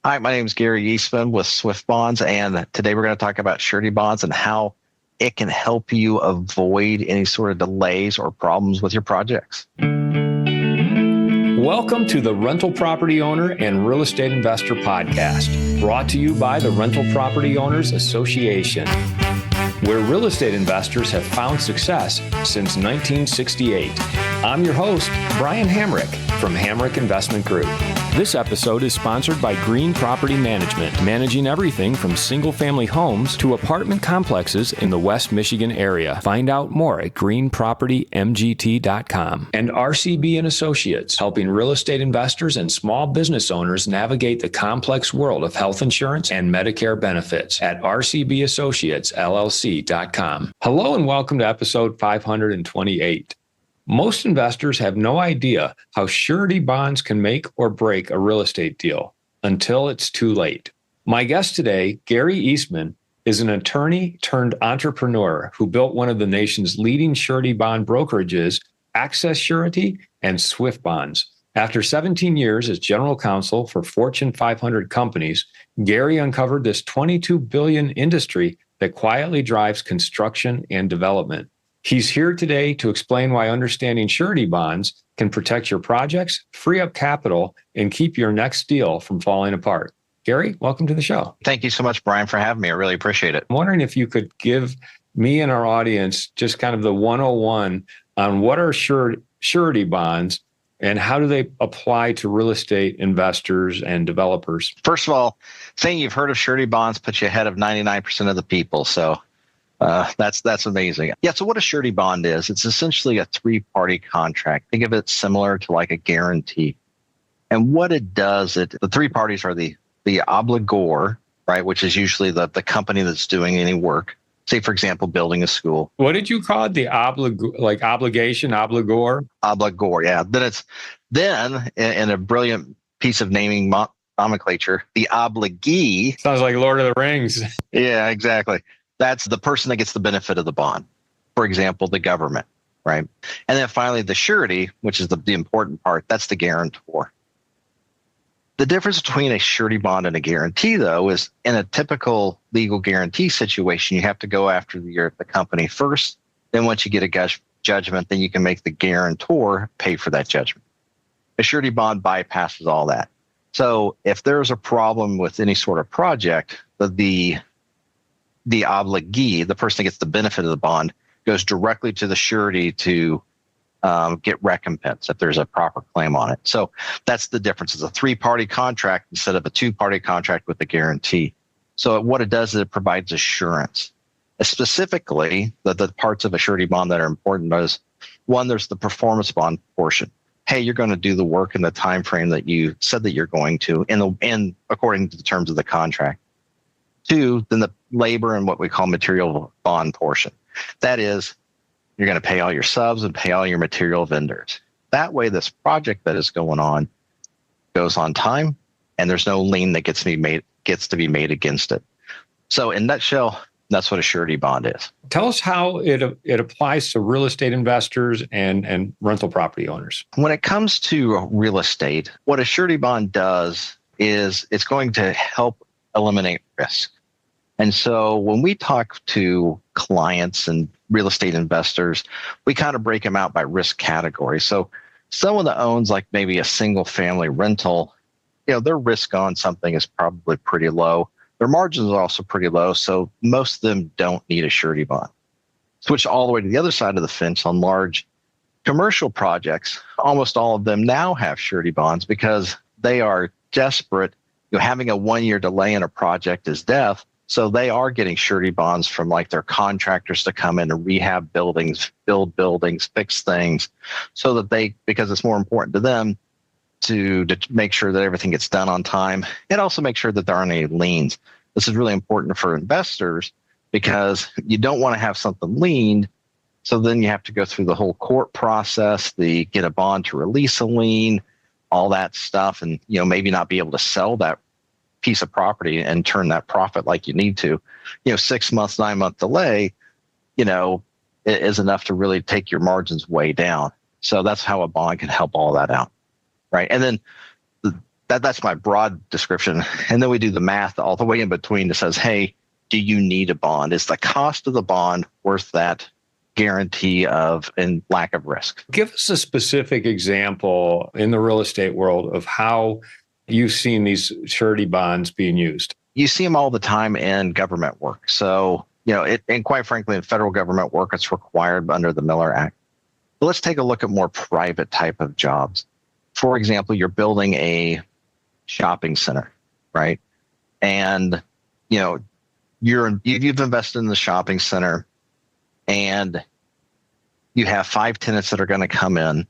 Hi, my name is Gary Eastman with Swiftbonds, and today we're going to talk about surety bonds and how it can help you avoid any sort of delays or problems with your projects. Welcome to the Rental Property Owner and Real Estate Investor Podcast, brought to you by the Rental Property Owners Association, where real estate investors have found success since 1968. I'm your host, Brian Hamrick from Hamrick Investment Group. This episode is sponsored by Green Property Management, managing everything from single-family homes to apartment complexes in the West Michigan area. Find out more at greenpropertymgt.com. And RCB and Associates, helping real estate investors and small business owners navigate the complex world of health insurance and Medicare benefits at rcbassociatesllc.com. Hello and welcome to episode 528. Most investors have no idea how surety bonds can make or break a real estate deal until it's too late. My guest today, Gary Eastman, is an attorney turned entrepreneur who built one of the nation's leading surety bond brokerages, Axcess Surety and Swiftbonds. After 17 years as General Counsel for Fortune 500 companies, Gary uncovered this $22 billion industry that quietly drives construction and development. He's here today to explain why understanding surety bonds can protect your projects, free up capital, and keep your next deal from falling apart. Gary, welcome to the show. Thank you so much, Brian, for having me. I really appreciate it. I'm wondering if you could give me and our audience just kind of the 101 on what are surety bonds and how do they apply to real estate investors and developers? First of all, saying you've heard of surety bonds puts you ahead of 99% of the people. So that's amazing. Yeah. So what a surety bond is, it's essentially a three-party contract. Think of it similar to like a guarantee. And what it does, the three parties are the obligor, right, which is usually the company that's doing any work. Say, for example, building a school. What did you call it? The obligation, obligor? Obligor, yeah. Then in a brilliant piece of naming nomenclature, the obligee. Sounds like Lord of the Rings. Yeah, exactly. That's the person that gets the benefit of the bond. For example, the government, right? And then finally, the surety, which is the important part, that's the guarantor. The difference between a surety bond and a guarantee, though, is in a typical legal guarantee situation, you have to go after the company first. Then once you get a judgment, then you can make the guarantor pay for that judgment. A surety bond bypasses all that. So if there's a problem with any sort of project, the obligee, the person that gets the benefit of the bond, goes directly to the surety to get recompense if there's a proper claim on it. So that's the difference. It's a three-party contract instead of a two-party contract with a guarantee. So what it does is it provides assurance. Specifically, the parts of a surety bond that are important is, one, there's the performance bond portion. Hey, you're going to do the work in the time frame that you said that you're going to, and according to the terms of the contract. Two, then the labor and what we call material bond portion. That is, you're going to pay all your subs and pay all your material vendors. That way, this project that is going on goes on time, and there's no lien that gets to be made against it. So, in a nutshell, that's what a surety bond is. Tell us how it applies to real estate investors and rental property owners. When it comes to real estate, what a surety bond does is it's going to help eliminate risk. And so when we talk to clients and real estate investors, we kind of break them out by risk category. So someone that owns like maybe a single family rental, their risk on something is probably pretty low. Their margins are also pretty low. So most of them don't need a surety bond. Switch all the way to the other side of the fence on large commercial projects. Almost all of them now have surety bonds because they are desperate. Having a 1-year delay in a project is death. So they are getting surety bonds from like their contractors to come in and rehab buildings, build buildings, fix things, so that because it's more important to them to make sure that everything gets done on time, and also make sure that there aren't any liens. This is really important for investors because you don't want to have something liened. So then you have to go through the whole court process, get a bond to release a lien, all that stuff, and maybe not be able to sell that piece of property and turn that profit like you need to. 6 months, 9-month delay, is enough to really take your margins way down. So that's how a bond can help all that out, right? And then That's my broad description. And then we do the math all the way in between that says, hey, do you need a bond? Is the cost of the bond worth that guarantee of and lack of risk? Give us a specific example in the real estate world of how you've seen these surety bonds being used. You see them all the time in government work. So, and quite frankly, in federal government work, it's required under the Miller Act. But let's take a look at more private type of jobs. For example, you're building a shopping center, right? And, you've invested in the shopping center and you have 5 tenants that are going to come in.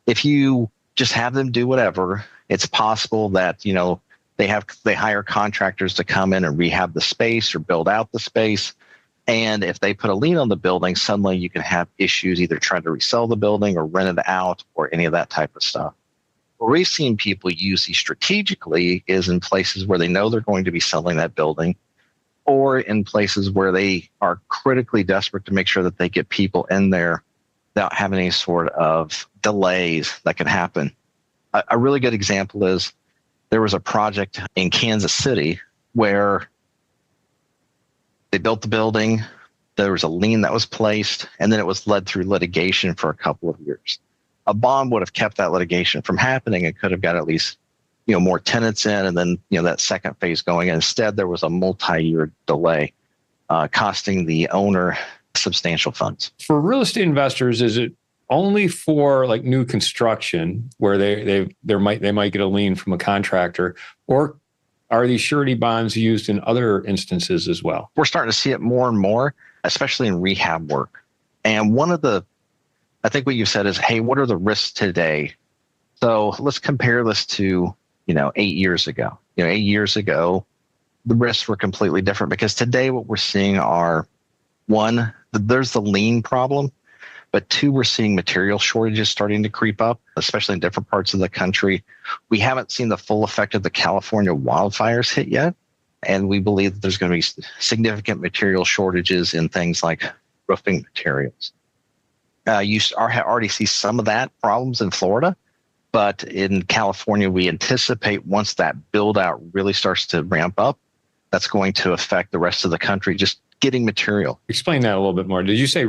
If you just have them do whatever, it's possible that, they hire contractors to come in and rehab the space or build out the space. And if they put a lien on the building, suddenly you can have issues either trying to resell the building or rent it out or any of that type of stuff. Where we've seen people use these strategically is in places where they know they're going to be selling that building, or in places where they are critically desperate to make sure that they get people in there without having any sort of delays that can happen. A really good example is there was a project in Kansas City where they built the building, there was a lien that was placed, and then it was led through litigation for a couple of years. A bond would have kept that litigation from happening and could have got at least more tenants in, and then that second phase going. Instead, there was a multi-year delay, costing the owner substantial funds. For real estate investors, is it only for like new construction where they might get a lien from a contractor, or are these surety bonds used in other instances as well? We're starting to see it more and more, especially in rehab work. And I think what you said is, hey, what are the risks today? So let's compare this to 8 years ago. 8 years ago, the risks were completely different, because today what we're seeing are, one, there's the lien problem, but two, we're seeing material shortages starting to creep up, especially in different parts of the country. We haven't seen the full effect of the California wildfires hit yet, and we believe that there's going to be significant material shortages in things like roofing materials. You already see some of that problems in Florida, but in California, we anticipate once that build out really starts to ramp up, that's going to affect the rest of the country, just getting material. Explain that a little bit more. Did you say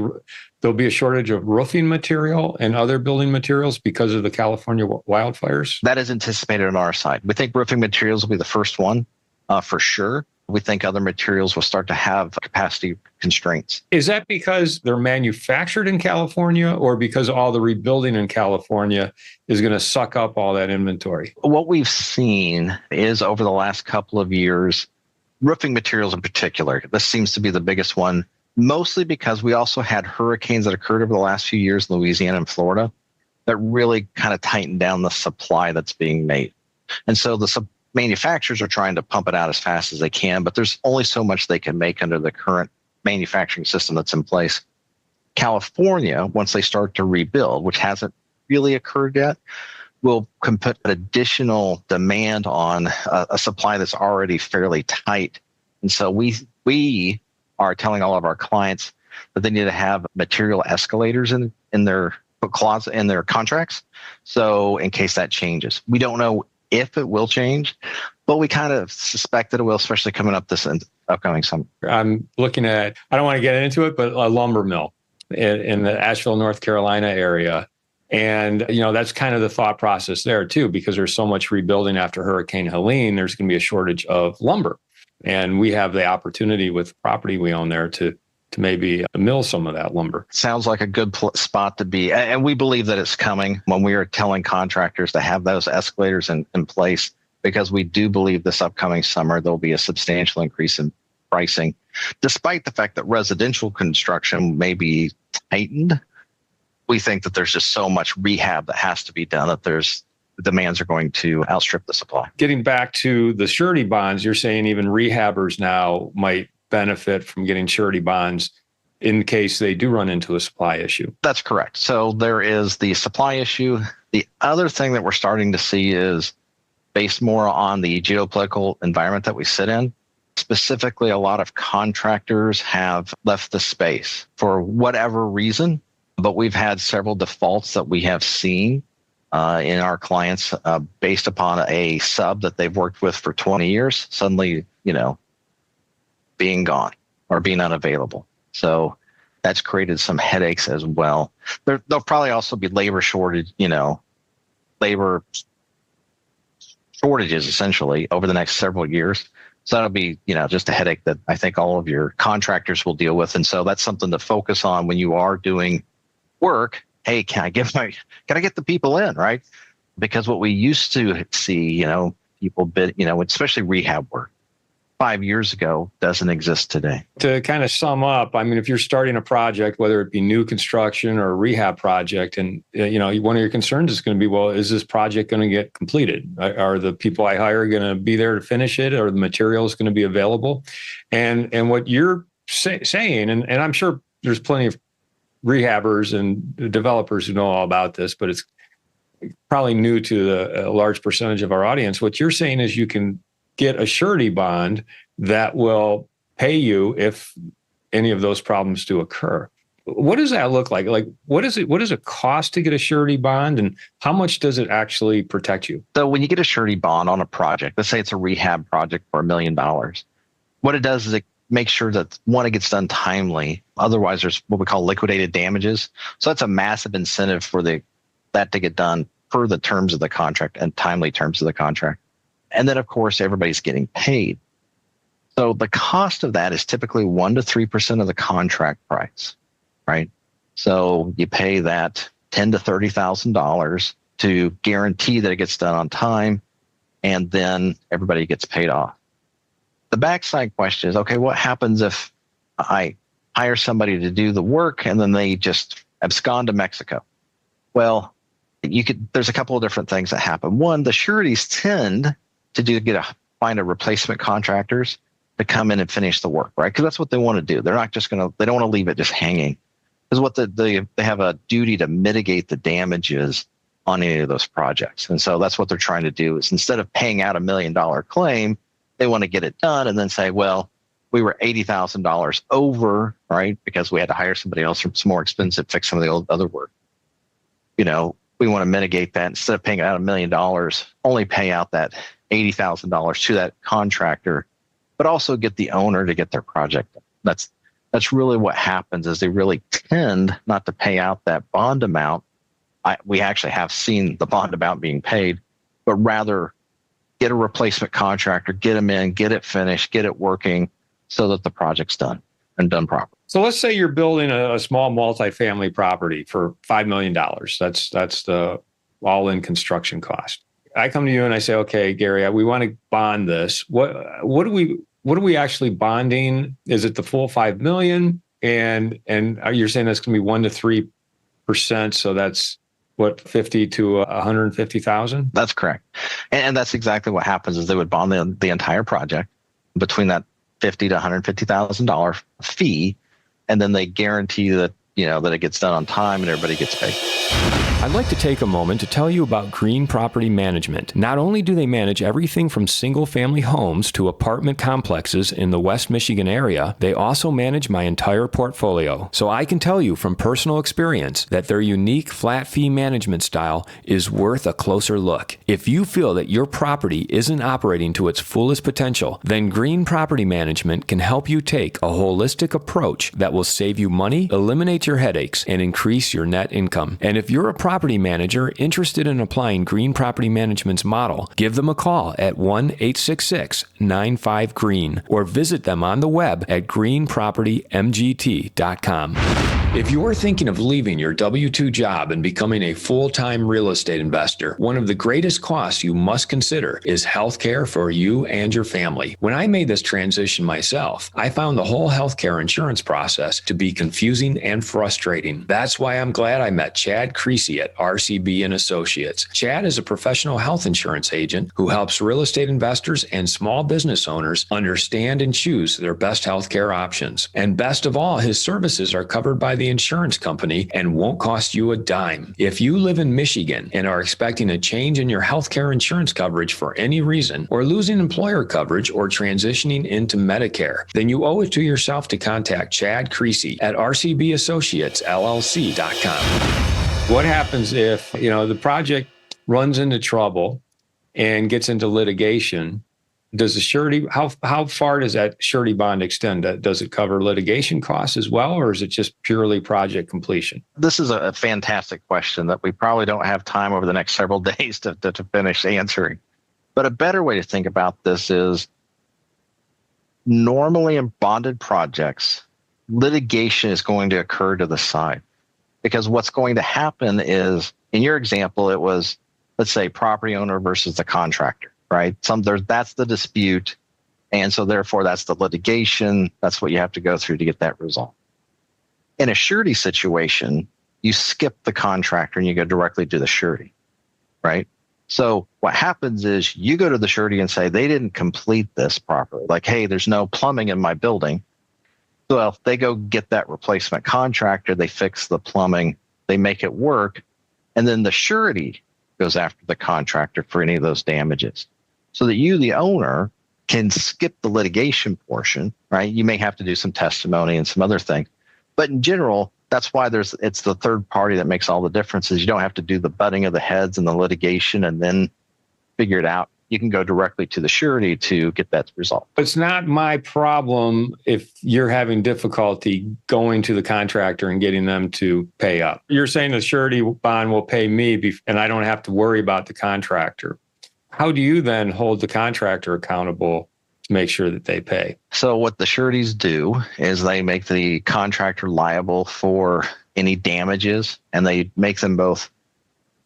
there'll be a shortage of roofing material and other building materials because of the California wildfires? That is anticipated on our side. We think roofing materials will be the first one for sure. We think other materials will start to have capacity constraints. Is that because they're manufactured in California, or because all the rebuilding in California is going to suck up all that inventory? What we've seen is over the last couple of years, roofing materials in particular, this seems to be the biggest one, mostly because we also had hurricanes that occurred over the last few years in Louisiana and Florida that really kind of tightened down the supply that's being made. And so the manufacturers are trying to pump it out as fast as they can, but there's only so much they can make under the current manufacturing system that's in place. California, once they start to rebuild, which hasn't really occurred yet, will put additional demand on a supply that's already fairly tight. And so we are telling all of our clients that they need to have material escalators in their clause in their contracts. So in case that changes, we don't know if it will change, but we kind of suspect that it will, especially coming up this upcoming summer. I'm looking at, I don't want to get into it, but a lumber mill in the Asheville, North Carolina area. And, that's kind of the thought process there too, because there's so much rebuilding after Hurricane Helene, there's going to be a shortage of lumber. And we have the opportunity with property we own there to maybe mill some of that lumber. Sounds like a good spot to be. And we believe that it's coming when we are telling contractors to have those escalators in place, because we do believe this upcoming summer, there'll be a substantial increase in pricing, despite the fact that residential construction may be tightened. We think that there's just so much rehab that has to be done that the demands are going to outstrip the supply. Getting back to the surety bonds, you're saying even rehabbers now might benefit from getting surety bonds in case they do run into a supply issue. That's correct. So there is the supply issue. The other thing that we're starting to see is based more on the geopolitical environment that we sit in. Specifically, a lot of contractors have left the space for whatever reason, but we've had several defaults that we have seen in our clients based upon a sub that they've worked with for 20 years, suddenly, being gone or being unavailable. So that's created some headaches as well. There'll probably also be labor shortages essentially over the next several years. So that'll be, just a headache that I think all of your contractors will deal with. And so that's something to focus on when you are doing work. Hey, can I get the people in, right? Because what we used to see, people bid, especially rehab work 5 years ago doesn't exist today. To kind of sum up, I mean, if you're starting a project, whether it be new construction or a rehab project, and one of your concerns is going to be, well, is this project going to get completed? Are the people I hire going to be there to finish it? Or the materials going to be available? And what you're saying, and I'm sure there's plenty of rehabbers and developers who know all about this, but it's probably new to a large percentage of our audience. What you're saying is you can get a surety bond that will pay you if any of those problems do occur. What does that look like? Like, what does it cost to get a surety bond, and how much does it actually protect you? So when you get a surety bond on a project, let's say it's a rehab project for $1 million, what it does is it makes sure that, one, it gets done timely. Otherwise, there's what we call liquidated damages. So that's a massive incentive for that to get done per the terms of the contract and timely terms of the contract. And then, of course, everybody's getting paid. So the cost of that is typically 1% to 3% of the contract price, right? So you pay that $10,000 to $30,000 to guarantee that it gets done on time, and then everybody gets paid off. The backside question is, okay, what happens if I hire somebody to do the work and then they just abscond to Mexico? Well, there's a couple of different things that happen. One, the sureties tend to find a replacement contractors to come in and finish the work, right? Because that's what they want to do. They're not just they don't want to leave it just hanging. Because they have a duty to mitigate the damages on any of those projects. And so that's what they're trying to do, is instead of paying out $1 million claim, they want to get it done and then say, well, we were $80,000 over, right? Because we had to hire somebody else from some more expensive, fix some of the other work. We want to mitigate that. Instead of paying out $1 million, only pay out that $80,000 to that contractor, but also get the owner to get their project done. That's really what happens, is they really tend not to pay out that bond amount. We actually have seen the bond amount being paid, but rather get a replacement contractor, get them in, get it finished, get it working so that the project's done and done properly. So let's say you're building a small multifamily property for $5 million. That's the all-in construction cost. I come to you and I say, okay, Gary, we want to bond this. What are we actually bonding? Is it the full $5 million? And you're saying that's going to be 1% to 3%. So that's what, 50 to 150,000? That's correct. And that's exactly what happens, is they would bond the entire project between that $50,000 to $150,000 fee. And then they guarantee that, that it gets done on time and everybody gets paid. I'd like to take a moment to tell you about Green Property Management. Not only do they manage everything from single-family homes to apartment complexes in the West Michigan area, they also manage my entire portfolio. So I can tell you from personal experience that their unique flat fee management style is worth a closer look. If you feel that your property isn't operating to its fullest potential, then Green Property Management can help you take a holistic approach that will save you money, eliminate your headaches, and increase your net income. And if you're a property manager interested in applying Green Property Management's model, give them a call at 1-866-95-GREEN or visit them on the web at greenpropertymgt.com. If you're thinking of leaving your W-2 job and becoming a full-time real estate investor, one of the greatest costs you must consider is healthcare for you and your family. When I made this transition myself, I found the whole healthcare insurance process to be confusing and frustrating. That's why I'm glad I met Chad Creasy at RCB and Associates. Chad is a professional health insurance agent who helps real estate investors and small business owners understand and choose their best healthcare options. And best of all, his services are covered by the insurance company and won't cost you a dime. If you live in Michigan and are expecting a change in your healthcare insurance coverage for any reason, or losing employer coverage or transitioning into Medicare, then you owe it to yourself to contact Chad Creasy at rcbassociatesllc.com. What happens if, the project runs into trouble and gets into litigation, does the surety, how far does that surety bond extend? Does it cover litigation costs as well, or is it just purely project completion? This is a fantastic question that we probably don't have time over the next several days to finish answering. But a better way to think about this is normally in bonded projects, litigation is going to occur to the side. Because what's going to happen is, in your example, it was, let's say, property owner versus the contractor, right? That's the dispute. And so therefore, that's the litigation. That's what you have to go through to get that resolved. In a surety situation, you skip the contractor and you go directly to the surety, right? So what happens is you go to the surety and say, they didn't complete this properly. Like, hey, there's no plumbing in my building. So if they go get that replacement contractor, they fix the plumbing, they make it work, and then the surety goes after the contractor for any of those damages. So that you, the owner, can skip the litigation portion, right? You may have to do some testimony and some other things. But in general, that's why it's the third party that makes all the differences. You don't have to do the butting of the heads and the litigation and then figure it out. You can go directly to the surety to get that resolved. It's not my problem if you're having difficulty going to the contractor and getting them to pay up. You're saying the surety bond will pay me and I don't have to worry about the contractor. How do you then hold the contractor accountable to make sure that they pay? So what the sureties do is they make the contractor liable for any damages, and they make them both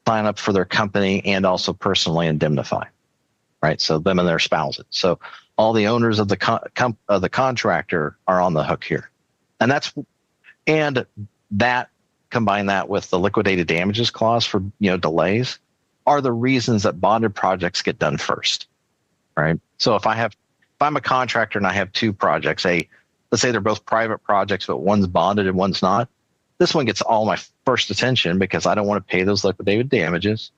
sign up for their company and also personally indemnify. Right, so them and their spouses. So all the owners of the contractor are on the hook here, and that combine that with the liquidated damages clause for delays are the reasons that bonded projects get done first. Right, so if I'm a contractor and I have two projects, let's say they're both private projects, but one's bonded and one's not. This one gets all my first attention because I don't want to pay those liquidated damages.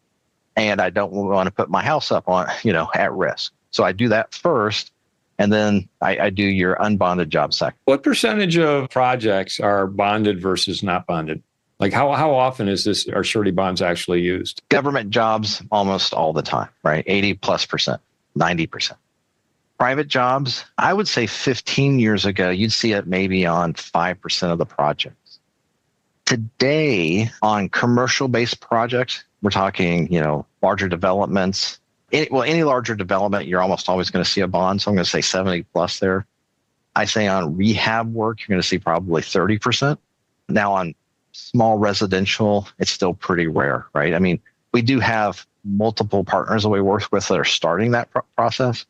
And I don't want to put my house up on, at risk. So I do that first, and then I do your unbonded job second. What percentage of projects are bonded versus not bonded? Like how often are surety bonds actually used? Government jobs almost all the time, right? 80+%, 90%. Private jobs, I would say 15 years ago, you'd see it maybe on 5% of the projects. Today, on commercial-based projects, we're talking, larger developments. Any larger development, you're almost always going to see a bond. So I'm going to say 70 plus there. I say on rehab work, you're going to see probably 30%. Now on small residential, it's still pretty rare, right? I mean, we do have multiple partners that we work with that are starting that process,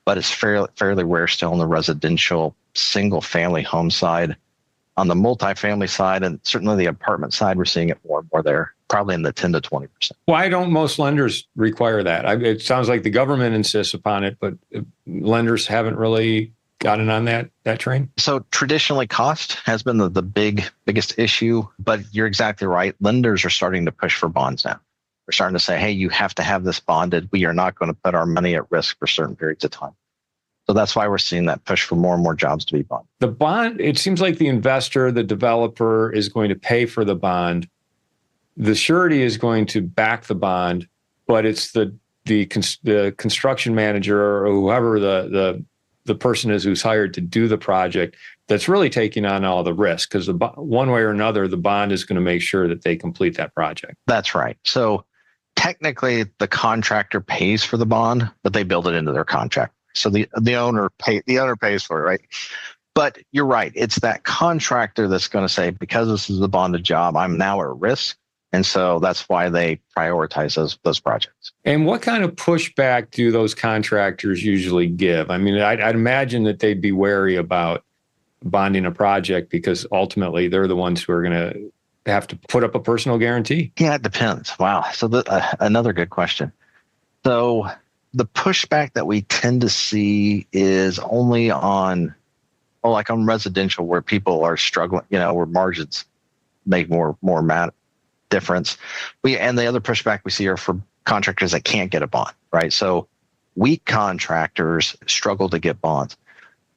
but it's fairly rare still on the residential single family home side. On the multifamily side and certainly the apartment side, we're seeing it more and more there, probably in the 10 to 20%. Why don't most lenders require that? It sounds like the government insists upon it, but lenders haven't really gotten on that train. So traditionally, cost has been the biggest issue, but you're exactly right. Lenders are starting to push for bonds now. They're starting to say, hey, you have to have this bonded. We are not going to put our money at risk for certain periods of time. So that's why we're seeing that push for more and more jobs to be bonded. The bond, it seems like the investor, the developer is going to pay for the bond. The surety is going to back the bond, but it's the construction manager or whoever the person is who's hired to do the project that's really taking on all the risk, because one way or another, the bond is going to make sure that they complete that project. That's right. So technically, the contractor pays for the bond, but they build it into their contract. So the owner pays for it, right? But you're right. It's that contractor that's going to say, because this is a bonded job, I'm now at risk. And so that's why they prioritize those projects. And what kind of pushback do those contractors usually give? I mean, I'd imagine that they'd be wary about bonding a project because ultimately they're the ones who are going to have to put up a personal guarantee. Yeah, it depends. Wow. So another good question. So the pushback that we tend to see is only on residential, where people are struggling, where margins make more difference. And the other pushback we see are for contractors that can't get a bond, right? So weak contractors struggle to get bonds.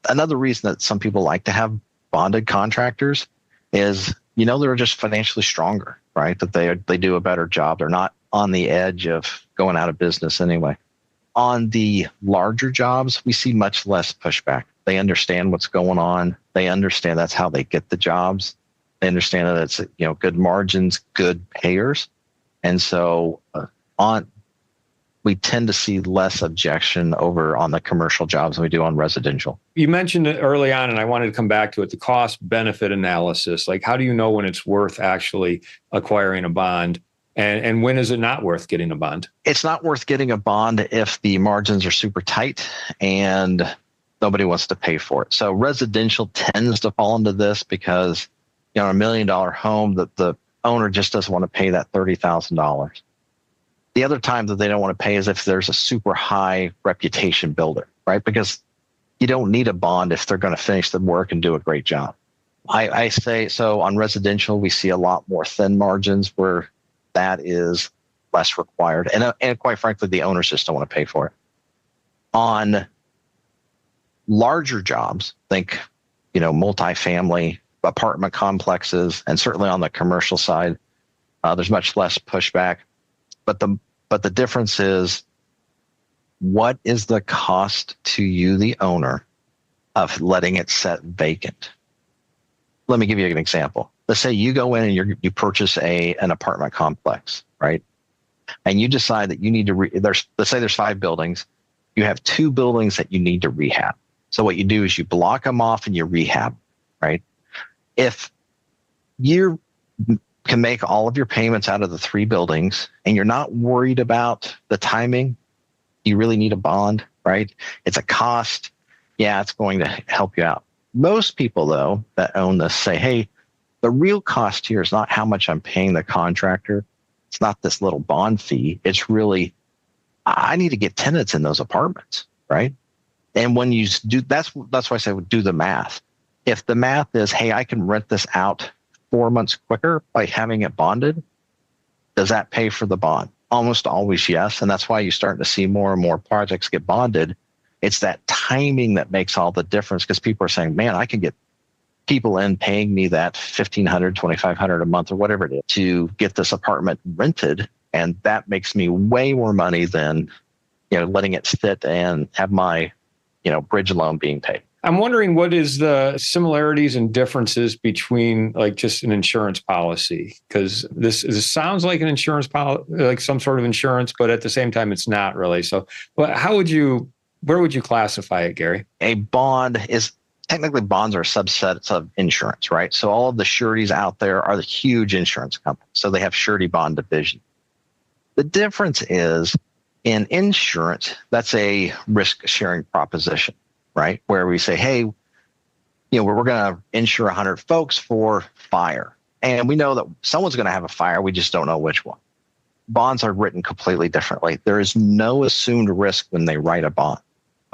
Another reason that some people like to have bonded contractors is, they're just financially stronger, right? That they do a better job. They're not on the edge of going out of business anyway. On the larger jobs, we see much less pushback. They understand what's going on. They understand that's how they get the jobs. They understand that it's, good margins, good payers. And so we tend to see less objection over on the commercial jobs than we do on residential. You mentioned it early on, and I wanted to come back to it, the cost benefit analysis. Like, how do you know when it's worth actually acquiring a bond? And when is it not worth getting a bond? It's not worth getting a bond if the margins are super tight and nobody wants to pay for it. So residential tends to fall into this because, a $1 million home, the owner just doesn't want to pay that $30,000. The other time that they don't want to pay is if there's a super high reputation builder, right? Because you don't need a bond if they're going to finish the work and do a great job. I say, so on residential, we see a lot more thin margins where that is less required. And quite frankly, the owners just don't want to pay for it. On larger jobs, think, multifamily apartment complexes, and certainly on the commercial side, there's much less pushback. But the difference is, what is the cost to you, the owner, of letting it set vacant? Let me give you an example. Let's say you go in and you purchase an apartment complex, right? And you decide that you need to let's say there's 5 buildings. You have 2 buildings that you need to rehab. So what you do is you block them off and you rehab, right? If you can make all of your payments out of the 3 buildings and you're not worried about the timing, you really need a bond, right? It's a cost. Yeah, it's going to help you out. Most people, though, that own this say, hey, the real cost here is not how much I'm paying the contractor. It's not this little bond fee. It's really, I need to get tenants in those apartments, right? And when you do, that's why I say do the math. If the math is, hey, I can rent this out 4 months quicker by having it bonded, does that pay for the bond? Almost always yes. And that's why you're starting to see more and more projects get bonded. It's that timing that makes all the difference, because people are saying, man, I can get people in paying me that $1,500, $2,500 a month or whatever it is to get this apartment rented. And that makes me way more money than, letting it sit and have my, bridge loan being paid. I'm wondering, what is the similarities and differences between like just an insurance policy? Because this sounds like an insurance policy, like some sort of insurance, but at the same time, it's not really. So where would you classify it, Gary? A bond is, technically bonds are subsets of insurance, right? So all of the sureties out there are the huge insurance companies. So they have surety bond division. The difference is in insurance, that's a risk sharing proposition, right? Where we say, hey, we're going to insure 100 folks for fire. And we know that someone's going to have a fire. We just don't know which one. Bonds are written completely differently. There is no assumed risk when they write a bond,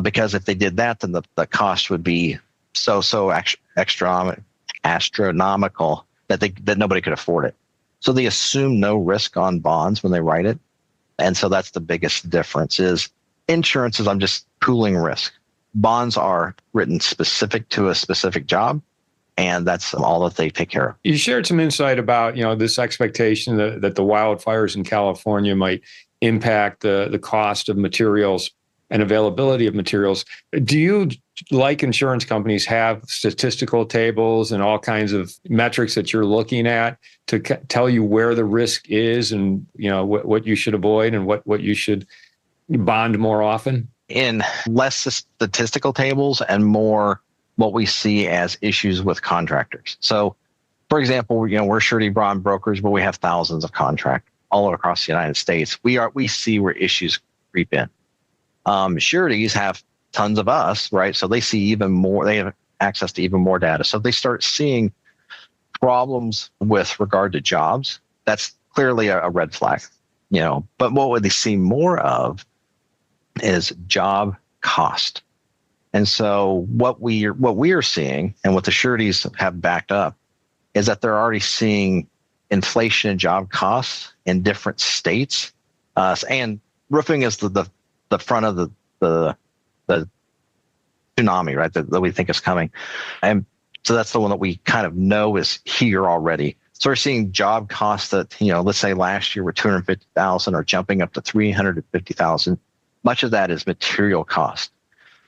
because if they did that, then the cost would be so astronomical that nobody could afford it. So they assume no risk on bonds when they write it. And so that's the biggest difference. Is insurance is I'm just pooling risk. Bonds are written specific to a specific job, and that's all that they take care of. You shared some insight about, this expectation that the wildfires in California might impact the cost of materials and availability of materials. Do you, like insurance companies, have statistical tables and all kinds of metrics that you're looking at to tell you where the risk is and, what you should avoid and what you should bond more often? In less statistical tables and more what we see as issues with contractors. So, for example, we're surety bond brokers, but we have thousands of contractors all across the United States. We see where issues creep in. Sureties have tons of us, right? So they see even more, they have access to even more data. So they start seeing problems with regard to jobs. That's clearly a red flag, but what would they see more of is job cost. And so what we are seeing, and what the sureties have backed up, is that they're already seeing inflation in job costs in different states. And roofing is the front of the tsunami, right? That we think is coming. And so that's the one that we kind of know is here already. So we're seeing job costs that, let's say last year were 250,000 or jumping up to 350,000. Much of that is material cost,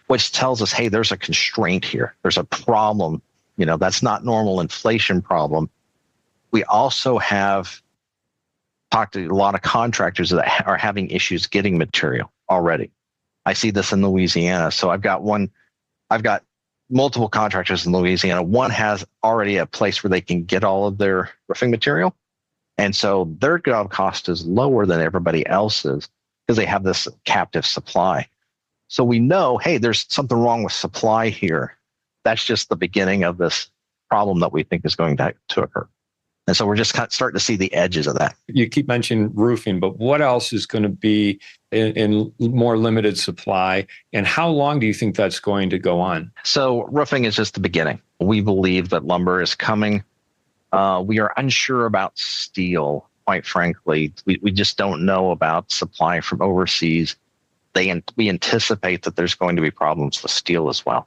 which tells us, hey, there's a constraint here. There's a problem. That's not normal inflation problem. We also have talked to a lot of contractors that are having issues getting material already. I see this in Louisiana. So I've got multiple contractors in Louisiana. One has already a place where they can get all of their roofing material. And so their job cost is lower than everybody else's because they have this captive supply. So we know, hey, there's something wrong with supply here. That's just the beginning of this problem that we think is going to occur. And so we're just starting to see the edges of that. You keep mentioning roofing, but what else is going to be in more limited supply? And how long do you think that's going to go on? So roofing is just the beginning. We believe that lumber is coming. We are unsure about steel, quite frankly. We just don't know about supply from overseas. We anticipate that there's going to be problems with steel as well.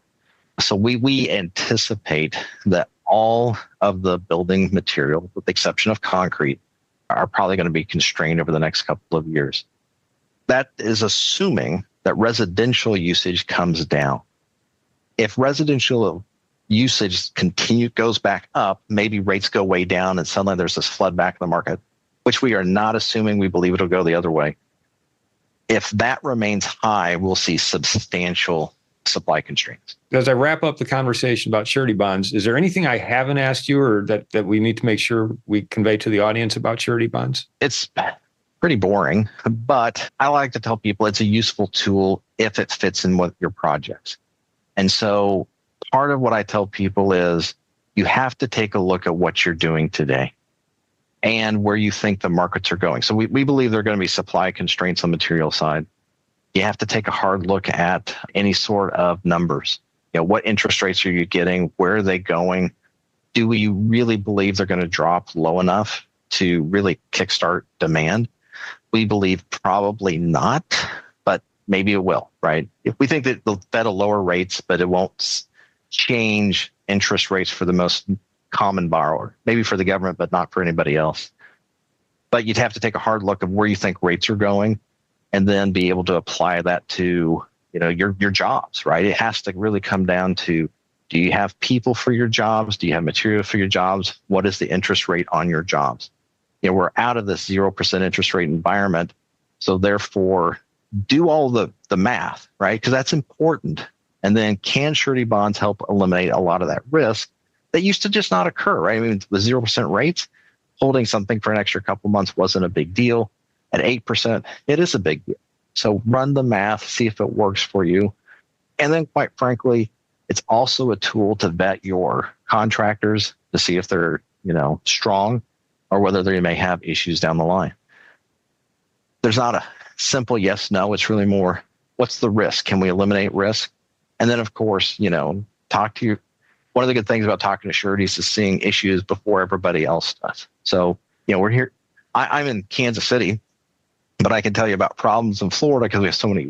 So we anticipate that all of the building material, with the exception of concrete, are probably going to be constrained over the next couple of years. That is assuming that residential usage comes down. If residential usage goes back up, maybe rates go way down and suddenly there's this flood back in the market, which we are not assuming. We believe it'll go the other way. If that remains high, we'll see substantial supply constraints. As I wrap up the conversation about surety bonds, is there anything I haven't asked you or that we need to make sure we convey to the audience about surety bonds? It's pretty boring, but I like to tell people it's a useful tool if it fits in with your projects. And so part of what I tell people is you have to take a look at what you're doing today and where you think the markets are going. So we believe there are going to be supply constraints on the material side. You have to take a hard look at any sort of numbers. What interest rates are you getting? Where are they going? Do you really believe they're going to drop low enough to really kickstart demand? We believe probably not, but maybe it will, right? If we think that the Fed will lower rates, but it won't change interest rates for the most common borrower, maybe for the government, but not for anybody else. But you'd have to take a hard look of where you think rates are going and then be able to apply that to, your jobs, right? It has to really come down to, do you have people for your jobs? Do you have material for your jobs? What is the interest rate on your jobs? We're out of this 0% interest rate environment. So therefore, do all the math, right? Because that's important. And then can surety bonds help eliminate a lot of that risk that used to just not occur, right? I mean, with 0% rates, holding something for an extra couple months wasn't a big deal. At 8%, it is a big deal. So run the math, see if it works for you. And then quite frankly, it's also a tool to vet your contractors to see if they're, strong or whether they may have issues down the line. There's not a simple yes, no. It's really more, what's the risk? Can we eliminate risk? And then of course, talk to you. One of the good things about talking to sureties is seeing issues before everybody else does. So, we're here. I'm in Kansas City, but I can tell you about problems in Florida because we have so many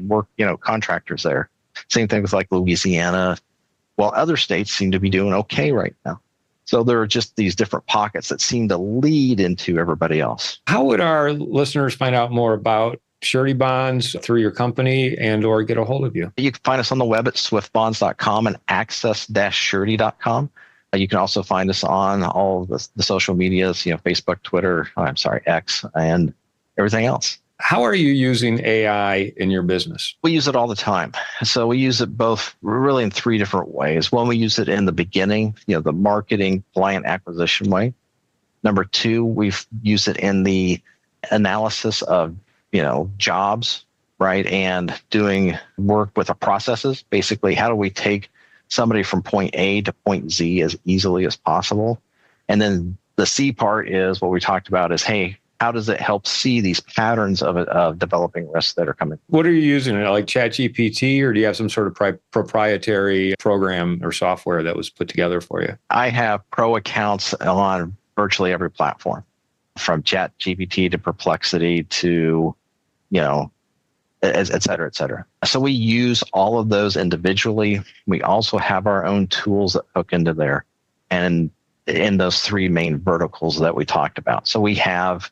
contractors there. Same thing with like Louisiana, while other states seem to be doing okay right now. So there are just these different pockets that seem to lead into everybody else. How would our listeners find out more about surety bonds through your company and or get a hold of you? You can find us on the web at swiftbonds.com and axcess-surety.com. You can also find us on all of the social medias, Facebook, Twitter, X, and everything else. How are you using AI in your business? We use it all the time. So we use it both really in three different ways. One, we use it in the beginning, the marketing client acquisition way. Number two, we've used it in the analysis of, jobs, right? And doing work with the processes. Basically, how do we take somebody from point A to point Z as easily as possible? And then the C part is what we talked about is, hey, how does it help see these patterns of developing risks that are coming? What are you using? Like ChatGPT, or do you have some sort of proprietary program or software that was put together for you? I have pro accounts on virtually every platform, from ChatGPT to Perplexity to, et cetera, et cetera. So we use all of those individually. We also have our own tools that hook into there. And in those three main verticals that we talked about. So we have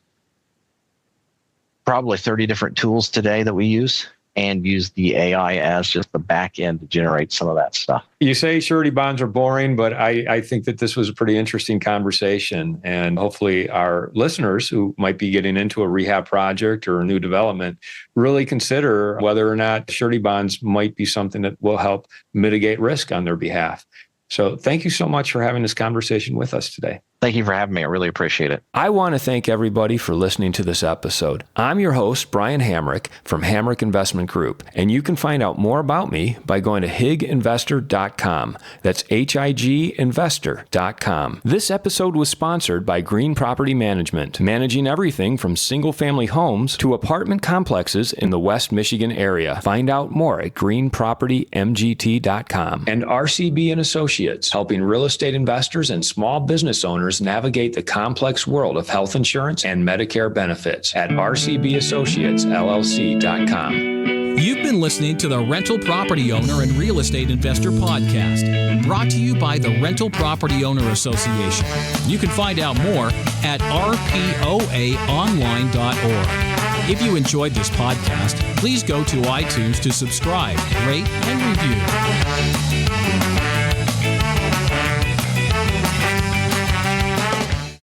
probably 30 different tools today that we use, and use the AI as just the back end to generate some of that stuff. You say surety bonds are boring, but I think that this was a pretty interesting conversation. And hopefully our listeners who might be getting into a rehab project or a new development really consider whether or not surety bonds might be something that will help mitigate risk on their behalf. So thank you so much for having this conversation with us today. Thank you for having me. I really appreciate it. I want to thank everybody for listening to this episode. I'm your host, Brian Hamrick from Hamrick Investment Group, and you can find out more about me by going to higinvestor.com. That's higinvestor.com. This episode was sponsored by Green Property Management, managing everything from single-family homes to apartment complexes in the West Michigan area. Find out more at greenpropertymgt.com. And RCB and Associates, helping real estate investors and small business owners navigate the complex world of health insurance and Medicare benefits at rcbassociatesllc.com. You've been listening to the Rental Property Owner and Real Estate Investor Podcast, brought to you by the Rental Property Owner Association. You can find out more at rpoaonline.org. If you enjoyed this podcast, please go to iTunes to subscribe, rate, and review.